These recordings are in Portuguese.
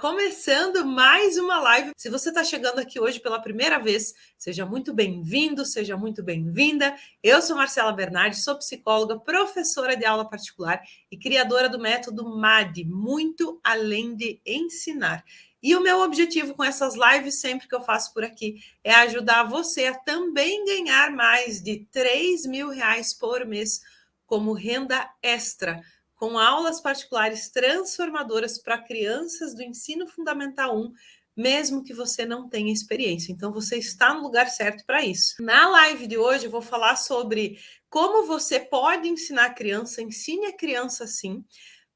Começando mais uma live. Se você está chegando aqui hoje pela primeira vez, seja muito bem-vindo, seja muito bem-vinda. Eu sou Marcela Bernardi, sou psicóloga, professora de aula particular e criadora do método MAD, Muito Além de Ensinar. E o meu objetivo com essas lives, sempre que eu faço por aqui, é ajudar você a também ganhar mais de R$ 3.000 por mês como renda extra, com aulas particulares transformadoras para crianças do ensino fundamental 1, mesmo que você não tenha experiência. Então, você está no lugar certo para isso. Na live de hoje, eu vou falar sobre como você pode ensinar a criança, ensine a criança sim,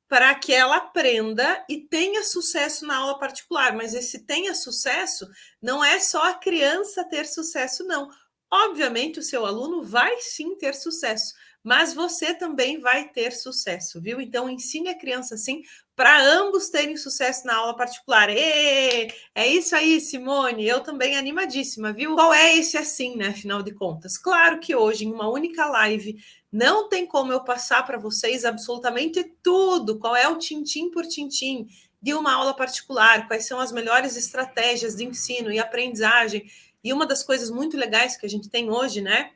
para que ela aprenda e tenha sucesso na aula particular. Mas esse tenha sucesso não é só a criança ter sucesso, não. Obviamente, o seu aluno vai sim ter sucesso, mas você também vai ter sucesso, viu? Então, ensine a criança assim, para ambos terem sucesso na aula particular. É isso aí, Simone, eu também animadíssima, viu? Qual é esse assim, né, afinal de contas? Claro que hoje, em uma única live, não tem como eu passar para vocês absolutamente tudo, qual é o tintim por tintim de uma aula particular, quais são as melhores estratégias de ensino e aprendizagem. E uma das coisas muito legais que a gente tem hoje, né,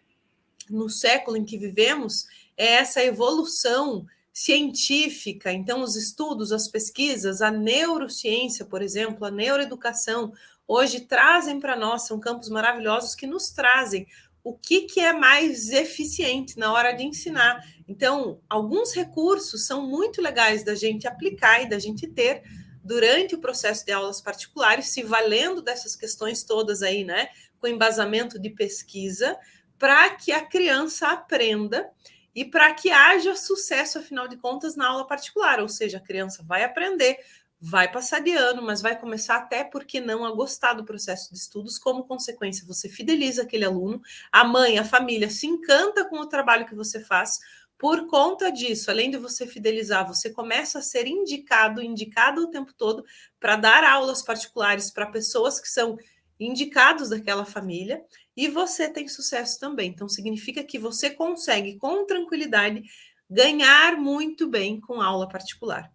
no século em que vivemos, é essa evolução científica. Então, os estudos, as pesquisas, a neurociência, por exemplo, a neuroeducação, hoje trazem para nós, são campos maravilhosos que nos trazem o que é mais eficiente na hora de ensinar. Então, alguns recursos são muito legais da gente aplicar e da gente ter durante o processo de aulas particulares, se valendo dessas questões todas aí, né, com embasamento de pesquisa, para que a criança aprenda e para que haja sucesso, afinal de contas, na aula particular. Ou seja, a criança vai aprender, vai passar de ano, mas vai começar até, porque não, a gostar do processo de estudos. Como consequência, você fideliza aquele aluno, a mãe, a família se encanta com o trabalho que você faz. Por conta disso, além de você fidelizar, você começa a ser indicado o tempo todo para dar aulas particulares para pessoas que são indicados daquela família, e você tem sucesso também. Então, significa que você consegue, com tranquilidade, ganhar muito bem com aula particular.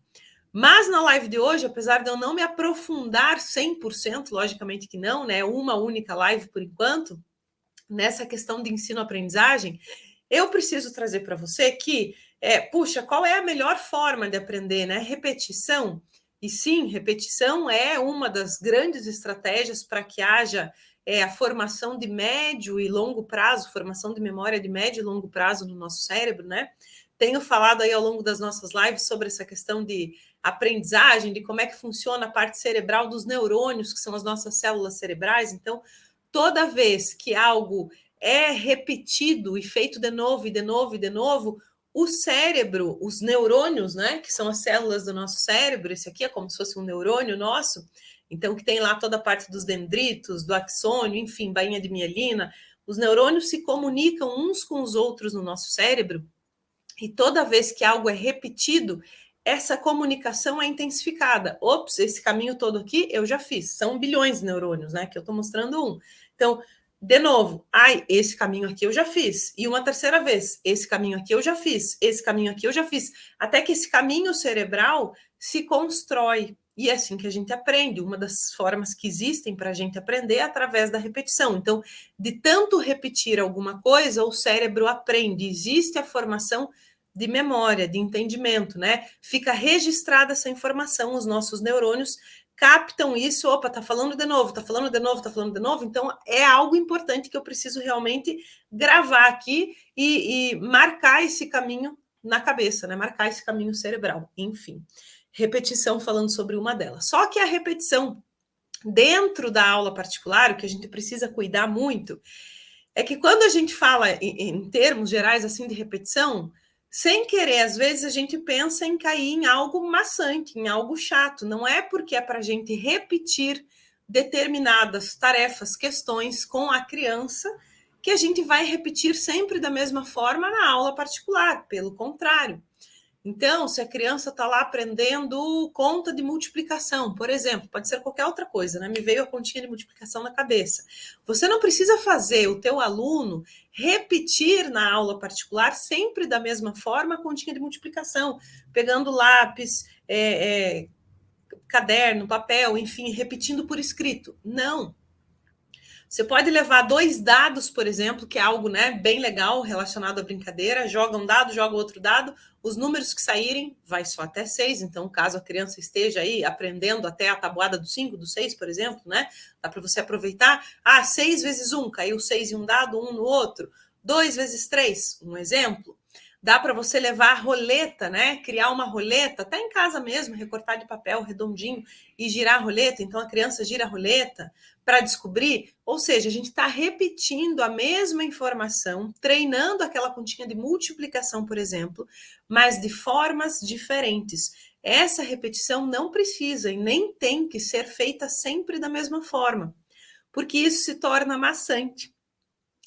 Mas na live de hoje, apesar de eu não me aprofundar 100%, logicamente que não, né? Uma única live por enquanto, nessa questão de ensino-aprendizagem, eu preciso trazer para você que, puxa, qual é a melhor forma de aprender, né? Repetição. E sim, repetição é uma das grandes estratégias para que haja a formação de médio e longo prazo, formação de memória de médio e longo prazo no nosso cérebro, né? Tenho falado aí ao longo das nossas lives sobre essa questão de aprendizagem, de como é que funciona a parte cerebral dos neurônios, que são as nossas células cerebrais. Então, toda vez que algo é repetido e feito de novo, e de novo, e de novo, o cérebro, os neurônios, né, que são as células do nosso cérebro, esse aqui é como se fosse um neurônio nosso, então que tem lá toda a parte dos dendritos, do axônio, enfim, bainha de mielina, os neurônios se comunicam uns com os outros no nosso cérebro, e toda vez que algo é repetido, essa comunicação é intensificada. Ops, esse caminho todo aqui eu já fiz. São bilhões de neurônios, né? Que eu estou mostrando um. Então, de novo, esse caminho aqui eu já fiz. E uma terceira vez, esse caminho aqui eu já fiz. Esse caminho aqui eu já fiz. Até que esse caminho cerebral se constrói. E é assim que a gente aprende. Uma das formas que existem para a gente aprender é através da repetição. Então, de tanto repetir alguma coisa, o cérebro aprende. Existe a formação de memória, de entendimento, né? Fica registrada essa informação, os nossos neurônios captam isso, opa, tá falando de novo, tá falando de novo, tá falando de novo, então é algo importante que eu preciso realmente gravar aqui e marcar esse caminho na cabeça, né? Marcar esse caminho cerebral, enfim. Repetição falando sobre uma delas. Só que a repetição dentro da aula particular, o que a gente precisa cuidar muito, é que quando a gente fala em termos gerais assim de repetição, sem querer, às vezes a gente pensa em cair em algo maçante, em algo chato. Não é porque é para a gente repetir determinadas tarefas, questões com a criança, que a gente vai repetir sempre da mesma forma na aula particular. Pelo contrário. Então, se a criança está lá aprendendo conta de multiplicação, por exemplo, pode ser qualquer outra coisa, né? Me veio a continha de multiplicação na cabeça. Você não precisa fazer o teu aluno repetir na aula particular sempre da mesma forma a continha de multiplicação, pegando lápis, caderno, papel, enfim, repetindo por escrito. Não. Você pode levar 2 dados, por exemplo, que é algo, né, bem legal relacionado à brincadeira. Joga um dado, joga outro dado. Os números que saírem, vai só até 6. Então, caso a criança esteja aí aprendendo até a tabuada do 5, do 6, por exemplo, né? Dá para você aproveitar. 6 vezes 1, caiu 6 em um dado, 1 no outro. 2 vezes 3, um exemplo. Dá para você levar a roleta, né? Criar uma roleta, até em casa mesmo, recortar de papel redondinho e girar a roleta. Então, a criança gira a roleta para descobrir. Ou seja, a gente está repetindo a mesma informação, treinando aquela continha de multiplicação, por exemplo, mas de formas diferentes. Essa repetição não precisa e nem tem que ser feita sempre da mesma forma, porque isso se torna maçante.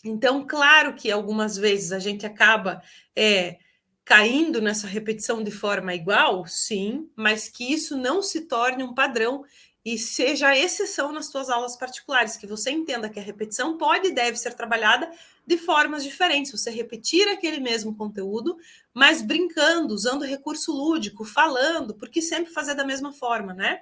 Então, claro que algumas vezes a gente acaba caindo nessa repetição de forma igual, sim, mas que isso não se torne um padrão e seja a exceção nas suas aulas particulares, que você entenda que a repetição pode e deve ser trabalhada de formas diferentes. Você repetir aquele mesmo conteúdo, mas brincando, usando recurso lúdico, falando, porque sempre fazer da mesma forma, né?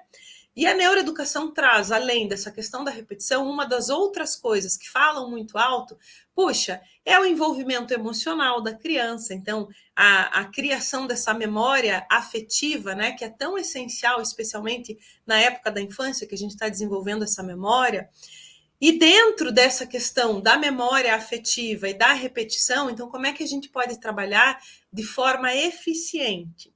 E a neuroeducação traz, além dessa questão da repetição, uma das outras coisas que falam muito alto, puxa, é o envolvimento emocional da criança. Então, a criação dessa memória afetiva, né, que é tão essencial, especialmente na época da infância, que a gente está desenvolvendo essa memória. E dentro dessa questão da memória afetiva e da repetição, então, como é que a gente pode trabalhar de forma eficiente?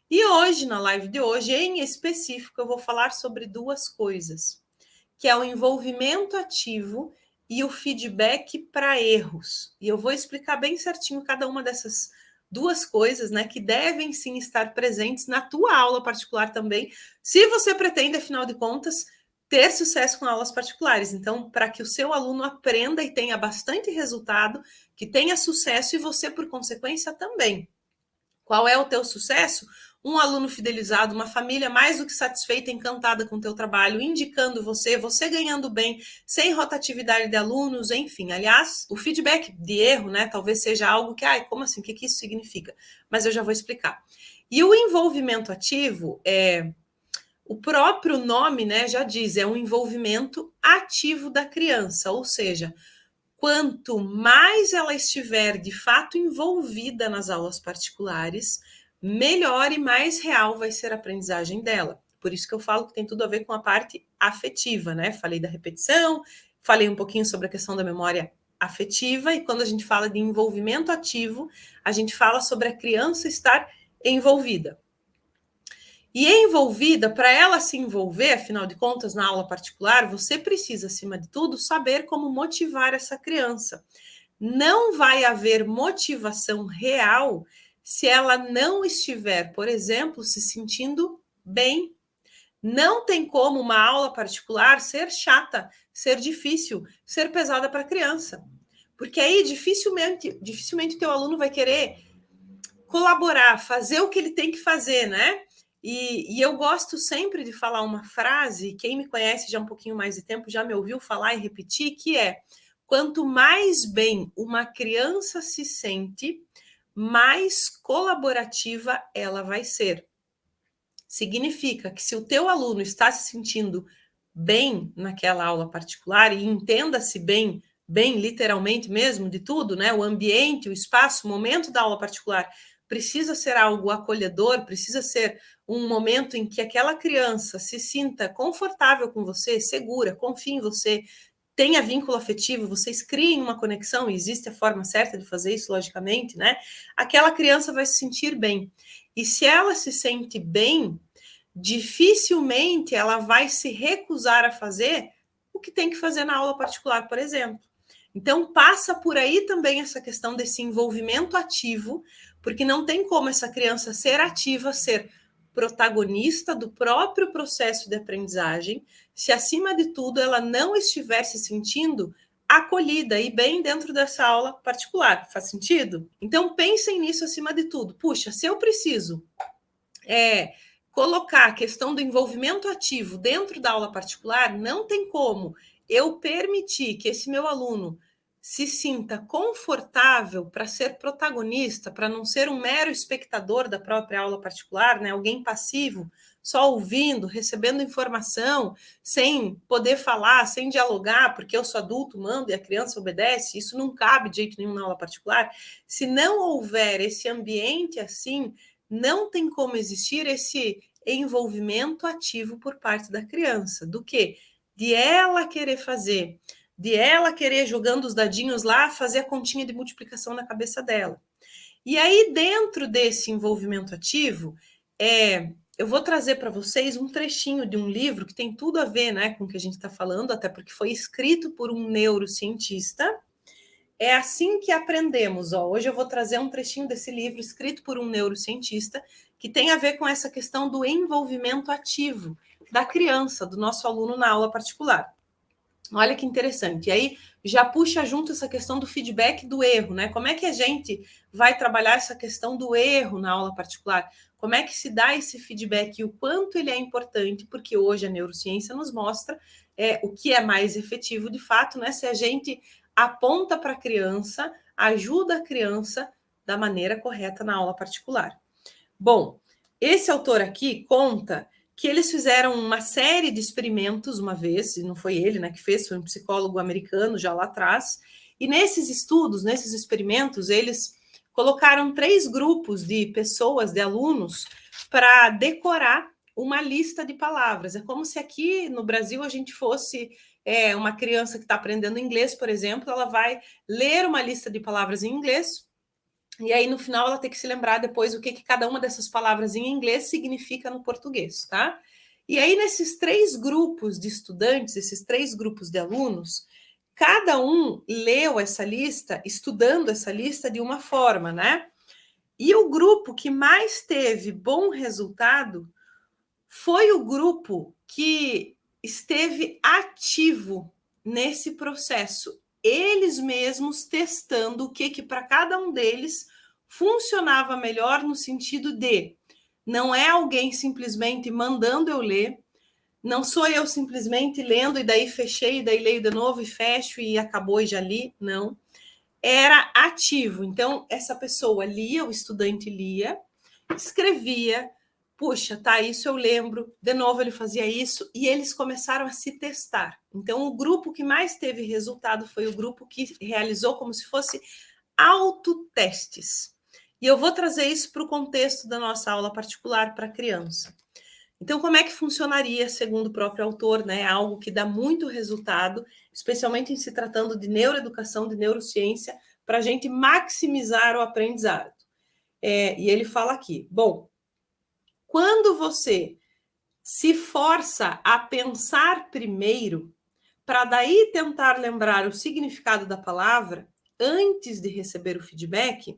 E hoje, na live de hoje, em específico, eu vou falar sobre 2 coisas, que é o envolvimento ativo e o feedback para erros. E eu vou explicar bem certinho cada uma dessas 2 coisas, né, que devem sim estar presentes na tua aula particular também, se você pretende, afinal de contas, ter sucesso com aulas particulares. Então, para que o seu aluno aprenda e tenha bastante resultado, que tenha sucesso e você, por consequência, também. Qual é o teu sucesso? Um aluno fidelizado, uma família mais do que satisfeita, encantada com o teu trabalho, indicando você, você ganhando bem, sem rotatividade de alunos, enfim. Aliás, o feedback de erro, né, talvez seja algo que, como assim, o que isso significa? Mas eu já vou explicar. E o envolvimento ativo, o próprio nome, né, já diz, é um envolvimento ativo da criança, ou seja, quanto mais ela estiver de fato envolvida nas aulas particulares, melhor e mais real vai ser a aprendizagem dela. Por isso que eu falo que tem tudo a ver com a parte afetiva, né? Falei da repetição, falei um pouquinho sobre a questão da memória afetiva, e quando a gente fala de envolvimento ativo, a gente fala sobre a criança estar envolvida. E envolvida, para ela se envolver, afinal de contas, na aula particular, você precisa, acima de tudo, saber como motivar essa criança. Não vai haver motivação real se ela não estiver, por exemplo, se sentindo bem. Não tem como uma aula particular ser chata, ser difícil, ser pesada para a criança. Porque aí dificilmente teu aluno vai querer colaborar, fazer o que ele tem que fazer, né? E eu gosto sempre de falar uma frase, quem me conhece já há um pouquinho mais de tempo já me ouviu falar e repetir, que é: quanto mais bem uma criança se sente, mais colaborativa ela vai ser. Significa que se o teu aluno está se sentindo bem naquela aula particular, e entenda-se bem, bem literalmente mesmo, de tudo, né? O ambiente, o espaço, o momento da aula particular precisa ser algo acolhedor, precisa ser um momento em que aquela criança se sinta confortável com você, segura, confie em você, tenha vínculo afetivo, vocês criem uma conexão, e existe a forma certa de fazer isso, logicamente, né? Aquela criança vai se sentir bem. E se ela se sente bem, dificilmente ela vai se recusar a fazer o que tem que fazer na aula particular, por exemplo. Então, passa por aí também essa questão desse envolvimento ativo, porque não tem como essa criança ser ativa, ser protagonista do próprio processo de aprendizagem, se acima de tudo ela não estiver se sentindo acolhida e bem dentro dessa aula particular. Faz sentido? Então, pensem nisso acima de tudo. Puxa, se eu preciso colocar a questão do envolvimento ativo dentro da aula particular, não tem como eu permitir que esse meu aluno se sinta confortável para ser protagonista, para não ser um mero espectador da própria aula particular, né? Alguém passivo, só ouvindo, recebendo informação, sem poder falar, sem dialogar, porque eu sou adulto, mando e a criança obedece, isso não cabe de jeito nenhum na aula particular. Se não houver esse ambiente assim, não tem como existir esse envolvimento ativo por parte da criança. Do que? De ela querer fazer, de ela querer, jogando os dadinhos lá, fazer a continha de multiplicação na cabeça dela. E aí, dentro desse envolvimento ativo, eu vou trazer para vocês um trechinho de um livro que tem tudo a ver, né, com o que a gente está falando, até porque foi escrito por um neurocientista. É assim que aprendemos. Hoje eu vou trazer um trechinho desse livro escrito por um neurocientista que tem a ver com essa questão do envolvimento ativo da criança, do nosso aluno na aula particular. Olha que interessante. E aí já puxa junto essa questão do feedback do erro, né? Como é que a gente vai trabalhar essa questão do erro na aula particular? Como é que se dá esse feedback e o quanto ele é importante? Porque hoje a neurociência nos mostra o que é mais efetivo de fato, né? Se a gente aponta para a criança, ajuda a criança da maneira correta na aula particular. Bom, esse autor aqui conta que eles fizeram uma série de experimentos uma vez, e não foi ele, né, que fez, foi um psicólogo americano já lá atrás, e nesses estudos, nesses experimentos, eles colocaram 3 grupos de pessoas, de alunos, para decorar uma lista de palavras. É como se aqui no Brasil a gente fosse uma criança que está aprendendo inglês, por exemplo, ela vai ler uma lista de palavras em inglês, e aí, no final, ela tem que se lembrar depois o que cada uma dessas palavras em inglês significa no português, tá? E aí, nesses 3 grupos de estudantes, esses 3 grupos de alunos, cada um leu essa lista, estudando essa lista de uma forma, né? E o grupo que mais teve bom resultado foi o grupo que esteve ativo nesse processo, eles mesmos testando o que para cada um deles funcionava melhor, no sentido de não é alguém simplesmente mandando eu ler, não sou eu simplesmente lendo e daí fechei, e daí leio de novo e fecho e acabou e já li, não. Era ativo. Então, essa pessoa lia, o estudante lia, escrevia, puxa, tá, isso eu lembro, de novo ele fazia isso, e eles começaram a se testar. Então, o grupo que mais teve resultado foi o grupo que realizou como se fosse autotestes. E eu vou trazer isso para o contexto da nossa aula particular para criança. Então, como é que funcionaria, segundo o próprio autor, né? Algo que dá muito resultado, especialmente em se tratando de neuroeducação, de neurociência, para a gente maximizar o aprendizado. E ele fala aqui, bom, quando você se força a pensar primeiro, para daí tentar lembrar o significado da palavra, antes de receber o feedback,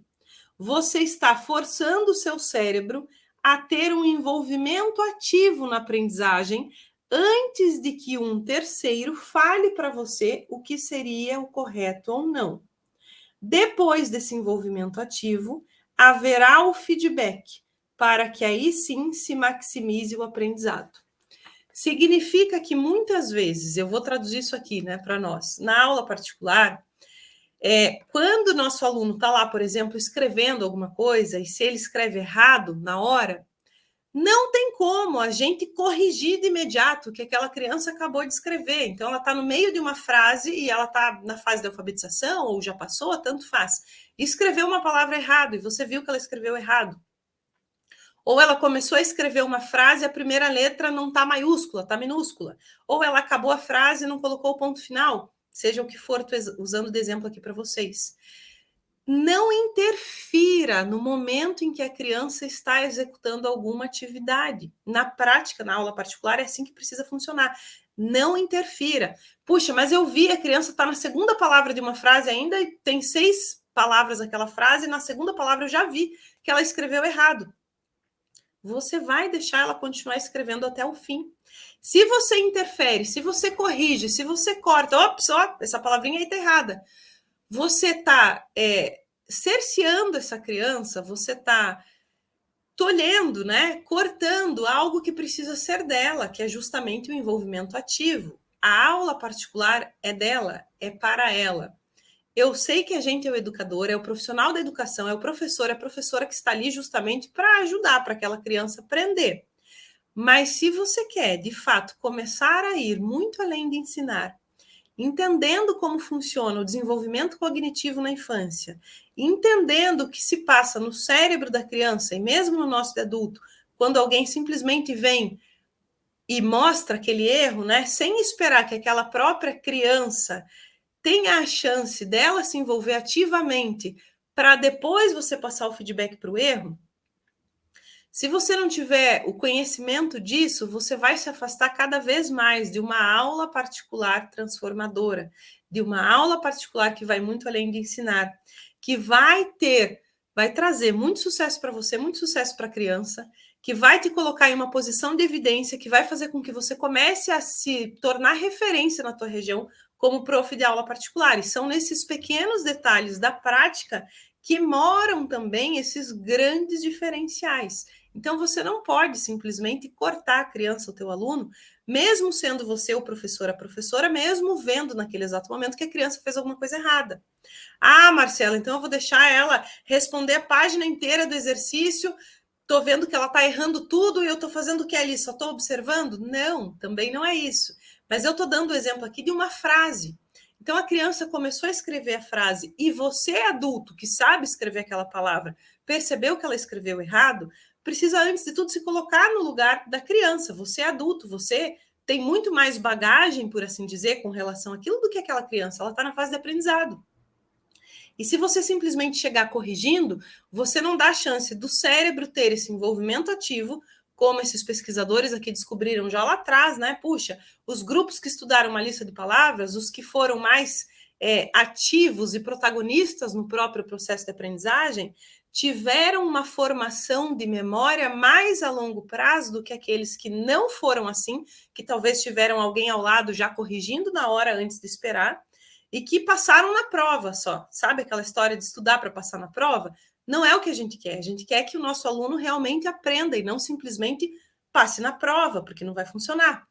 você está forçando o seu cérebro a ter um envolvimento ativo na aprendizagem antes de que um terceiro fale para você o que seria o correto ou não. Depois desse envolvimento ativo, haverá o feedback, para que aí sim se maximize o aprendizado. Significa que muitas vezes, eu vou traduzir isso aqui, né, para nós, na aula particular, quando o nosso aluno está lá, por exemplo, escrevendo alguma coisa, e se ele escreve errado na hora, não tem como a gente corrigir de imediato o que aquela criança acabou de escrever. Então, ela está no meio de uma frase e ela está na fase de alfabetização, ou já passou, tanto faz. E escreveu uma palavra errada, e você viu que ela escreveu errado. Ou ela começou a escrever uma frase, a primeira letra não está maiúscula, está minúscula. Ou ela acabou a frase e não colocou o ponto final. Seja o que for, usando de exemplo aqui para vocês. Não interfira no momento em que a criança está executando alguma atividade. Na prática, na aula particular, é assim que precisa funcionar. Não interfira. Puxa, mas eu vi a criança está na segunda palavra de uma frase ainda e tem 6 palavras aquela frase, e na segunda palavra eu já vi que ela escreveu errado. Você vai deixar ela continuar escrevendo até o fim. Se você interfere, se você corrige, se você corta, ops, essa palavrinha aí está errada. Você está cerceando essa criança, você está tolhendo, né? Cortando algo que precisa ser dela, que é justamente o envolvimento ativo. A aula particular é dela, é para ela. Eu sei que a gente é o educador, é o profissional da educação, é o professor, é a professora que está ali justamente para ajudar, para aquela criança aprender. Mas se você quer, de fato, começar a ir muito além de ensinar, entendendo como funciona o desenvolvimento cognitivo na infância, entendendo o que se passa no cérebro da criança e mesmo no nosso de adulto, quando alguém simplesmente vem e mostra aquele erro, né, sem esperar que aquela própria criança tenha a chance dela se envolver ativamente para depois você passar o feedback para o erro. Se você não tiver o conhecimento disso, você vai se afastar cada vez mais de uma aula particular transformadora, de uma aula particular que vai muito além de ensinar, que vai trazer muito sucesso para você, muito sucesso para a criança, que vai te colocar em uma posição de evidência, que vai fazer com que você comece a se tornar referência na tua região como prof de aula particular. E são nesses pequenos detalhes da prática que moram também esses grandes diferenciais. Então, você não pode simplesmente cortar a criança, o teu aluno, mesmo sendo você o professor, a professora, mesmo vendo naquele exato momento que a criança fez alguma coisa errada. Ah, Marcela, então eu vou deixar ela responder a página inteira do exercício, estou vendo que ela está errando tudo e eu estou fazendo o que ali? Só estou observando? Não, também não é isso. Mas eu estou dando o exemplo aqui de uma frase. Então, a criança começou a escrever a frase e você, adulto, que sabe escrever aquela palavra, percebeu que ela escreveu errado, precisa, antes de tudo, se colocar no lugar da criança. Você é adulto, você tem muito mais bagagem, por assim dizer, com relação àquilo do que aquela criança. Ela está na fase de aprendizado. E se você simplesmente chegar corrigindo, você não dá a chance do cérebro ter esse envolvimento ativo, como esses pesquisadores aqui descobriram já lá atrás, né? Puxa, os grupos que estudaram uma lista de palavras, os que foram mais ativos e protagonistas no próprio processo de aprendizagem, tiveram uma formação de memória mais a longo prazo do que aqueles que não foram assim, que talvez tiveram alguém ao lado já corrigindo na hora antes de esperar, e que passaram na prova só. Sabe aquela história de estudar para passar na prova? Não é o que a gente quer. A gente quer que o nosso aluno realmente aprenda e não simplesmente passe na prova, porque não vai funcionar.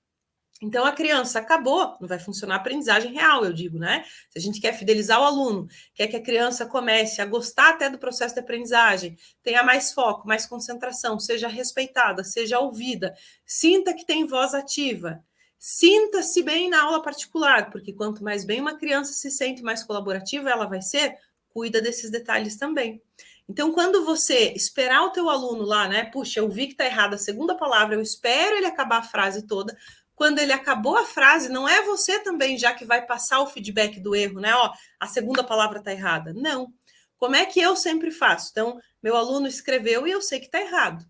Então, a criança acabou, não vai funcionar a aprendizagem real, eu digo, né? Se a gente quer fidelizar o aluno, quer que a criança comece a gostar até do processo de aprendizagem, tenha mais foco, mais concentração, seja respeitada, seja ouvida, sinta que tem voz ativa, sinta-se bem na aula particular, porque quanto mais bem uma criança se sente, mais colaborativa ela vai ser, cuida desses detalhes também. Então, quando você esperar o teu aluno lá, né? Puxa, eu vi que está errada a segunda palavra, eu espero ele acabar a frase toda. Quando ele acabou a frase, não é você também já que vai passar o feedback do erro, né? Ó, a segunda palavra está errada. Não. Como é que eu sempre faço? Então, meu aluno escreveu e eu sei que está errado.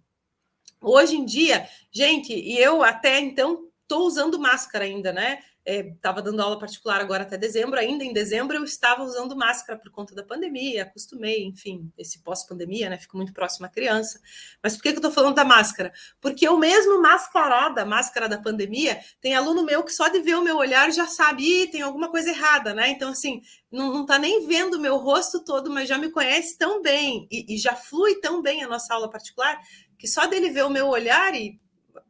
Hoje em dia, gente, e eu até então estou usando máscara ainda, né? Estava dando aula particular agora até dezembro, ainda em dezembro eu estava usando máscara por conta da pandemia, acostumei, enfim, esse pós-pandemia, né? Fico muito próxima à criança. Mas por que eu estou falando da máscara? Porque eu mesmo mascarada, a máscara da pandemia, tem aluno meu que só de ver o meu olhar já sabe, tem alguma coisa errada, né? Então, assim, não está nem vendo o meu rosto todo, mas já me conhece tão bem e já flui tão bem a nossa aula particular, que só dele ver o meu olhar, e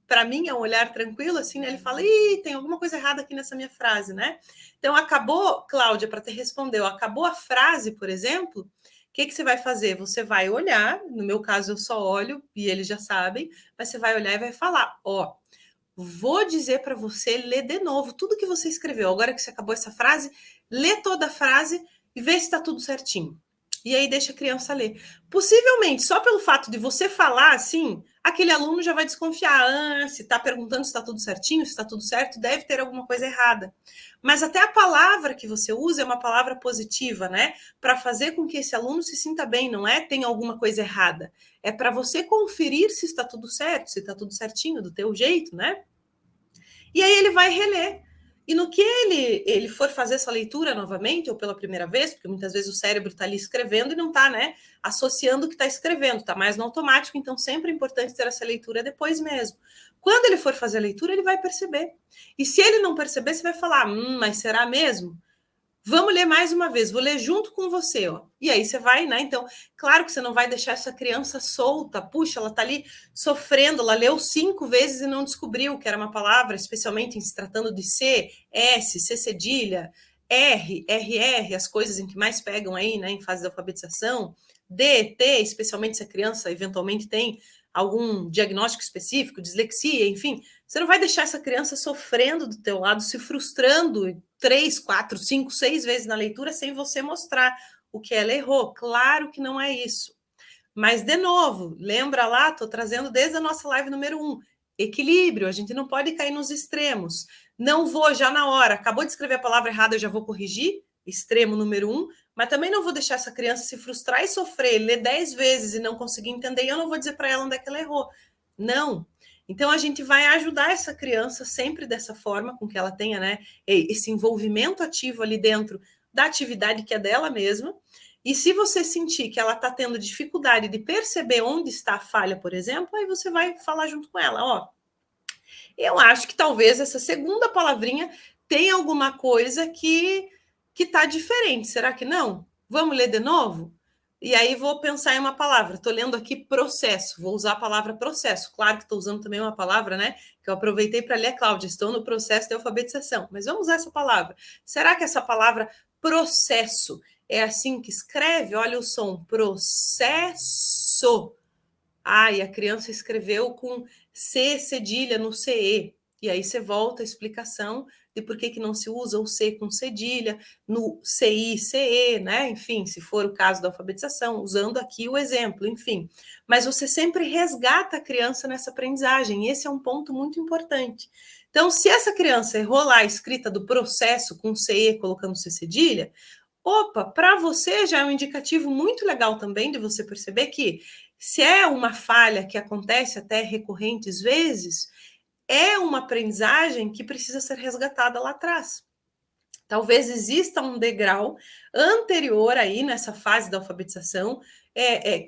para mim é um olhar tranquilo, assim, né? Ele fala, ih, tem alguma coisa errada aqui nessa minha frase, né? Então, acabou, Cláudia, para te responder, acabou a frase, por exemplo, o que você vai fazer? Você vai olhar, no meu caso eu só olho, e eles já sabem, mas você vai olhar e vai falar, vou dizer para você ler de novo tudo que você escreveu. Agora que você acabou essa frase, lê toda a frase e vê se está tudo certinho. E aí deixa a criança ler. Possivelmente, só pelo fato de você falar assim, aquele aluno já vai desconfiar. Se está perguntando se está tudo certinho, se está tudo certo, deve ter alguma coisa errada. Mas até a palavra que você usa é uma palavra positiva, né? Para fazer com que esse aluno se sinta bem, não é tem alguma coisa errada. É para você conferir se está tudo certo, se está tudo certinho, do teu jeito, né? E aí ele vai reler. E no que ele for fazer essa leitura novamente, ou pela primeira vez, porque muitas vezes o cérebro está ali escrevendo e não está, né, associando o que está escrevendo, está mais no automático, então sempre é importante ter essa leitura depois mesmo. Quando ele for fazer a leitura, ele vai perceber. E se ele não perceber, você vai falar, mas será mesmo? Vamos ler mais uma vez, vou ler junto com você, ó. E aí você vai, né? Então, claro que você não vai deixar essa criança solta. Puxa, ela tá ali sofrendo, ela leu 5 vezes e não descobriu que era uma palavra, especialmente em se tratando de C, S, C cedilha, RR, as coisas em que mais pegam aí, né, em fase de alfabetização, D, T, especialmente se a criança eventualmente tem algum diagnóstico específico, dislexia, enfim, você não vai deixar essa criança sofrendo do teu lado, se frustrando 3, 4, 5, 6 vezes na leitura sem você mostrar o que ela errou. Claro que não é isso. Mas, de novo, lembra lá, estou trazendo desde a nossa live número 1, equilíbrio, a gente não pode cair nos extremos. Não vou já na hora, acabou de escrever a palavra errada, eu já vou corrigir, extremo número 1, mas também não vou deixar essa criança se frustrar e sofrer, ler 10 vezes e não conseguir entender, e eu não vou dizer para ela onde é que ela errou. Não. Então, a gente vai ajudar essa criança sempre dessa forma, com que ela tenha, né, esse envolvimento ativo ali dentro da atividade que é dela mesma. E se você sentir que ela está tendo dificuldade de perceber onde está a falha, por exemplo, aí você vai falar junto com ela, ó, eu acho que talvez essa segunda palavrinha tenha alguma coisa que está diferente. Será que não? Vamos ler de novo? E aí vou pensar em uma palavra. Estou lendo aqui processo. Vou usar a palavra processo. Claro que estou usando também uma palavra, né? Que eu aproveitei para ler a Cláudia. Estou no processo de alfabetização. Mas vamos usar essa palavra. Será que essa palavra processo é assim que escreve? Olha o som. Processo. Ah, e a criança escreveu com C cedilha no CE. E aí você volta a explicação de por que não se usa o C com cedilha, no CI, CE, né? Enfim, se for o caso da alfabetização, usando aqui o exemplo, enfim. Mas você sempre resgata a criança nessa aprendizagem, e esse é um ponto muito importante. Então, se essa criança errou lá a escrita do processo com CE colocando C cedilha, opa, para você já é um indicativo muito legal também de você perceber que se é uma falha que acontece até recorrentes vezes, é uma aprendizagem que precisa ser resgatada lá atrás. Talvez exista um degrau anterior aí nessa fase da alfabetização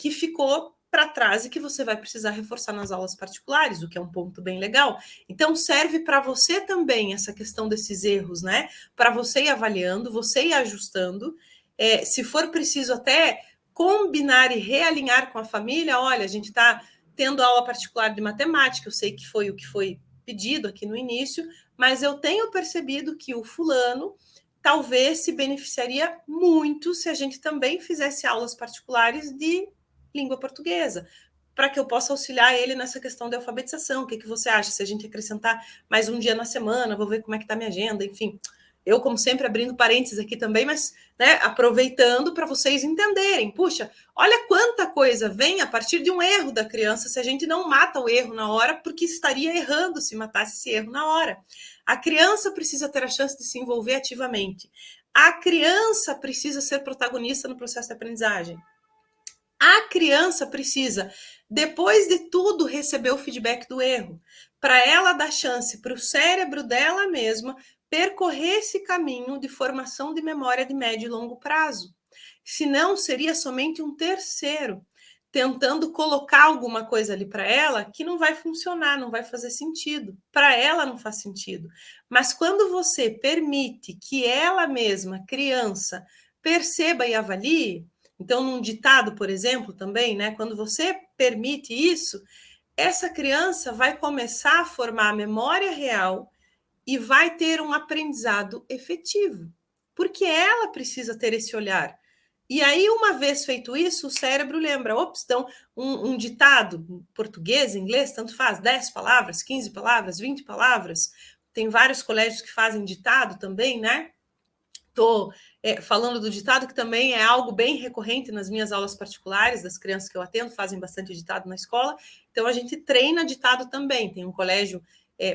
que ficou para trás e que você vai precisar reforçar nas aulas particulares, o que é um ponto bem legal. Então, serve para você também essa questão desses erros, né? Para você ir avaliando, você ir ajustando. Se for preciso até combinar e realinhar com a família, olha, a gente está tendo aula particular de matemática, eu sei que foi o que foi pedido aqui no início, mas eu tenho percebido que o fulano talvez se beneficiaria muito se a gente também fizesse aulas particulares de língua portuguesa, para que eu possa auxiliar ele nessa questão de alfabetização. O que você acha? Se a gente acrescentar mais um dia na semana, vou ver como é que está minha agenda, enfim. Eu, como sempre, abrindo parênteses aqui também, mas né, aproveitando para vocês entenderem. Puxa, olha quanta coisa vem a partir de um erro da criança se a gente não mata o erro na hora, porque estaria errando se matasse esse erro na hora. A criança precisa ter a chance de se envolver ativamente. A criança precisa ser protagonista no processo de aprendizagem. A criança precisa, depois de tudo, receber o feedback do erro, para ela dar chance para o cérebro dela mesma percorrer esse caminho de formação de memória de médio e longo prazo. Senão, seria somente um terceiro tentando colocar alguma coisa ali para ela que não vai funcionar, não vai fazer sentido. Para ela não faz sentido. Mas quando você permite que ela mesma, criança, perceba e avalie, então num ditado, por exemplo, também, né, quando você permite isso, essa criança vai começar a formar a memória real e vai ter um aprendizado efetivo, porque ela precisa ter esse olhar. E aí, uma vez feito isso, o cérebro lembra, ops, então, um ditado, português, inglês, tanto faz, 10 palavras, 15 palavras, 20 palavras. Tem vários colégios que fazem ditado também, né? Estou falando do ditado, que também é algo bem recorrente nas minhas aulas particulares, das crianças que eu atendo, fazem bastante ditado na escola. Então, a gente treina ditado também. Tem um colégio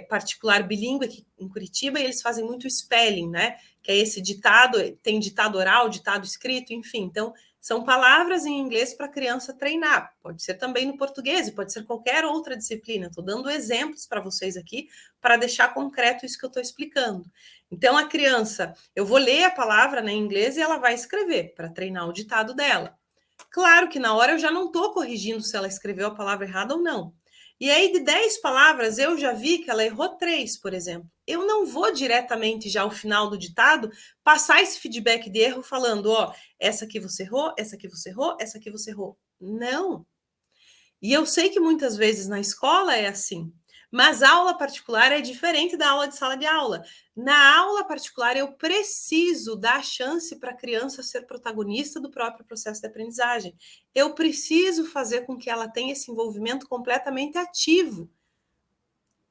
particular bilíngue aqui em Curitiba e eles fazem muito spelling, né? Que é esse ditado, tem ditado oral, ditado escrito, enfim. Então, são palavras em inglês para a criança treinar. Pode ser também no português, pode ser qualquer outra disciplina. Estou dando exemplos para vocês aqui para deixar concreto isso que eu estou explicando. Então, a criança, eu vou ler a palavra em inglês e ela vai escrever para treinar o ditado dela. Claro que na hora eu já não estou corrigindo se ela escreveu a palavra errada ou não. E aí, de 10 palavras, eu já vi que ela errou 3, por exemplo. Eu não vou diretamente, já ao final do ditado, passar esse feedback de erro falando, ó, essa aqui você errou, essa aqui você errou, essa aqui você errou. Não. E eu sei que muitas vezes na escola é assim. Mas a aula particular é diferente da aula de sala de aula. Na aula particular, eu preciso dar chance para a criança ser protagonista do próprio processo de aprendizagem. Eu preciso fazer com que ela tenha esse envolvimento completamente ativo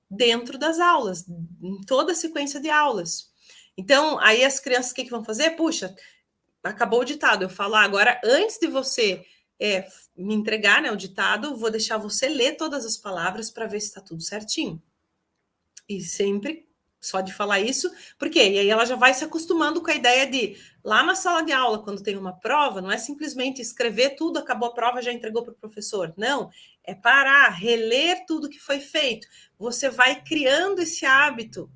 dentro das aulas, em toda a sequência de aulas. Então, aí as crianças, o que vão fazer? Puxa, acabou o ditado. Eu falo, agora, antes de você me entregar, né, o ditado, vou deixar você ler todas as palavras para ver se está tudo certinho. E sempre, só de falar isso, porque e aí ela já vai se acostumando com a ideia de, lá na sala de aula, quando tem uma prova, não é simplesmente escrever tudo, acabou a prova, já entregou para o professor. Não, é parar, reler tudo que foi feito. Você vai criando esse hábito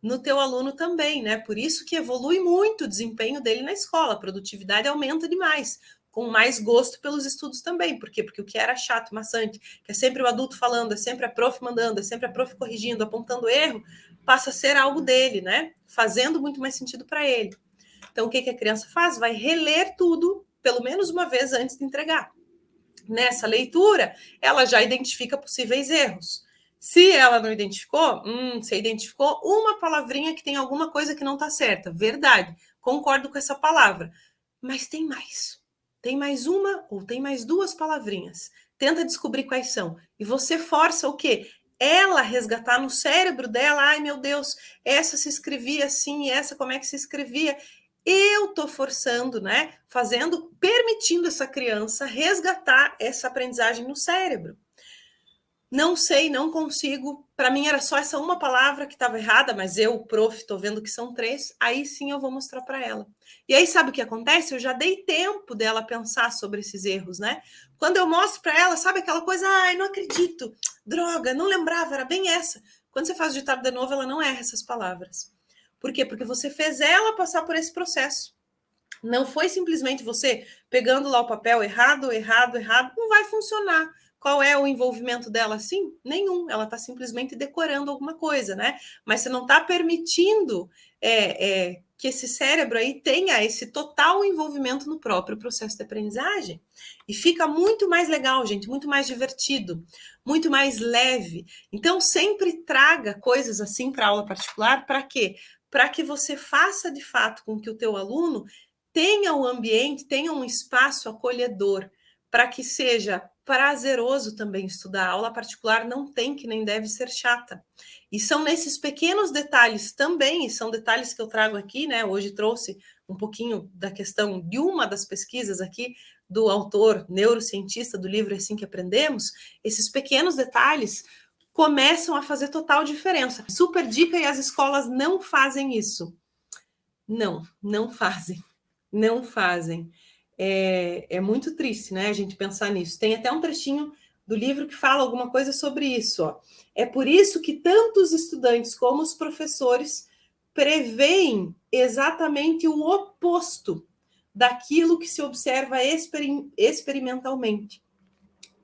no teu aluno também, né? Por isso que evolui muito o desempenho dele na escola, a produtividade aumenta demais, com mais gosto pelos estudos também. Por quê? Porque o que era chato, maçante, que é sempre o adulto falando, é sempre a prof mandando, é sempre a prof corrigindo, apontando erro, passa a ser algo dele, né? Fazendo muito mais sentido para ele. Então, o que a criança faz? Vai reler tudo, pelo menos uma vez antes de entregar. Nessa leitura, ela já identifica possíveis erros. Se ela não identificou, você identificou uma palavrinha que tem alguma coisa que não está certa. Verdade, concordo com essa palavra. Mas tem mais. Tem mais uma ou tem mais duas palavrinhas. Tenta descobrir quais são. E você força o quê? Ela resgatar no cérebro dela, ai meu Deus, essa se escrevia assim, essa como é que se escrevia? Eu estou forçando, né? Fazendo, permitindo essa criança resgatar essa aprendizagem no cérebro. Não sei, não consigo. Para mim era só essa uma palavra que estava errada, mas eu, prof, estou vendo que são 3. Aí sim eu vou mostrar para ela. E aí sabe o que acontece? Eu já dei tempo dela pensar sobre esses erros, né? Quando eu mostro para ela, sabe aquela coisa, ai, não acredito, droga, não lembrava, era bem essa. Quando você faz o ditado de novo, ela não erra essas palavras. Por quê? Porque você fez ela passar por esse processo. Não foi simplesmente você pegando lá o papel errado, não vai funcionar. Qual é o envolvimento dela assim? Nenhum. Ela está simplesmente decorando alguma coisa, né? Mas você não está permitindo que esse cérebro aí tenha esse total envolvimento no próprio processo de aprendizagem. E fica muito mais legal, gente, muito mais divertido, muito mais leve. Então, sempre traga coisas assim para a aula particular, para quê? Para que você faça de fato com que o teu aluno tenha um ambiente, tenha um espaço acolhedor, para que seja prazeroso também estudar. A aula particular não tem que nem deve ser chata. E são nesses pequenos detalhes também, e são detalhes que eu trago aqui, né? Hoje trouxe um pouquinho da questão de uma das pesquisas aqui do autor neurocientista do livro Assim que Aprendemos. Esses pequenos detalhes começam a fazer total diferença. Super dica, e as escolas não fazem isso. Não fazem. Não fazem. É muito triste, né, a gente pensar nisso. Tem até um trechinho do livro que fala alguma coisa sobre isso. Ó. É por isso que tanto os estudantes como os professores preveem exatamente o oposto daquilo que se observa experimentalmente.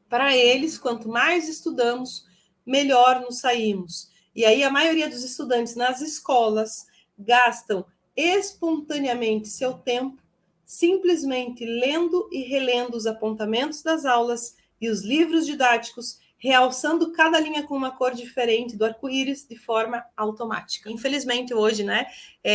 Para eles, quanto mais estudamos, melhor nos saímos. E aí a maioria dos estudantes nas escolas gastam espontaneamente seu tempo simplesmente lendo e relendo os apontamentos das aulas e os livros didáticos, realçando cada linha com uma cor diferente do arco-íris de forma automática. Infelizmente, hoje, né,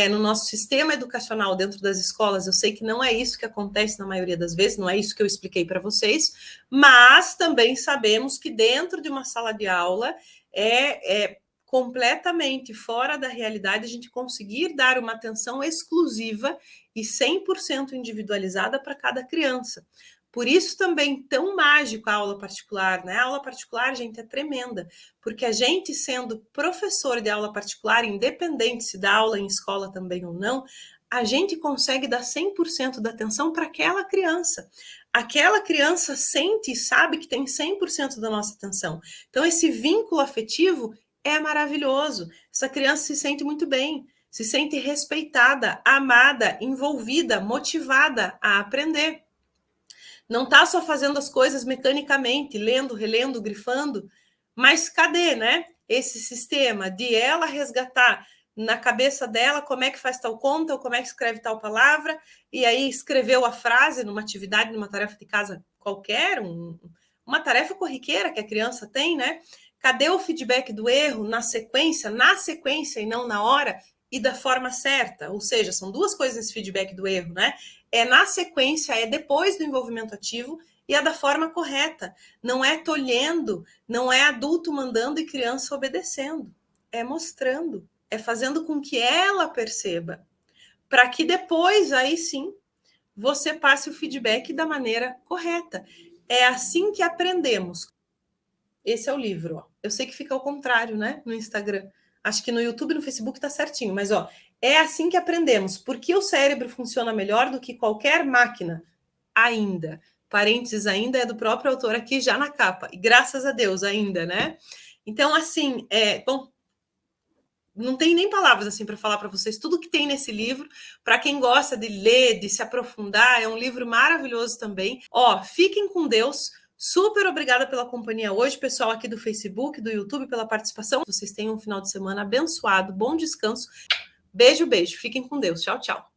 no nosso sistema educacional dentro das escolas, eu sei que não é isso que acontece na maioria das vezes, não é isso que eu expliquei para vocês, mas também sabemos que dentro de uma sala de aula é completamente fora da realidade a gente conseguir dar uma atenção exclusiva e 100% individualizada para cada criança. Por isso também tão mágico a aula particular, né? A aula particular, gente, é tremenda, porque a gente sendo professor de aula particular, independente se dá aula em escola também ou não, a gente consegue dar 100% da atenção para aquela criança. Aquela criança sente e sabe que tem 100% da nossa atenção. Então, esse vínculo afetivo é maravilhoso. Essa criança se sente muito bem, se sente respeitada, amada, envolvida, motivada a aprender. Não está só fazendo as coisas mecanicamente, lendo, relendo, grifando, mas cadê, né? Esse sistema de ela resgatar na cabeça dela como é que faz tal conta, ou como é que escreve tal palavra, e aí escreveu a frase numa atividade, numa tarefa de casa qualquer, uma tarefa corriqueira que a criança tem, né? Cadê o feedback do erro na sequência e não na hora e da forma certa? Ou seja, são duas coisas esse feedback do erro, né? É na sequência, é depois do envolvimento ativo e é da forma correta. Não é tolhendo, não é adulto mandando e criança obedecendo. É mostrando, é fazendo com que ela perceba, para que depois, aí sim, você passe o feedback da maneira correta. É assim que aprendemos. Esse é o livro, ó. Eu sei que fica ao contrário, né? No Instagram. Acho que no YouTube e no Facebook tá certinho, mas ó, é assim que aprendemos. Porque o cérebro funciona melhor do que qualquer máquina. Ainda. Parênteses ainda é do próprio autor aqui já na capa. E graças a Deus ainda, né? Então, assim, bom, não tem nem palavras assim para falar para vocês tudo que tem nesse livro. Para quem gosta de ler, de se aprofundar, é um livro maravilhoso também. Ó, fiquem com Deus. Super obrigada pela companhia hoje, pessoal aqui do Facebook, do YouTube, pela participação. Vocês tenham um final de semana abençoado, bom descanso. Beijo, beijo. Fiquem com Deus. Tchau, tchau.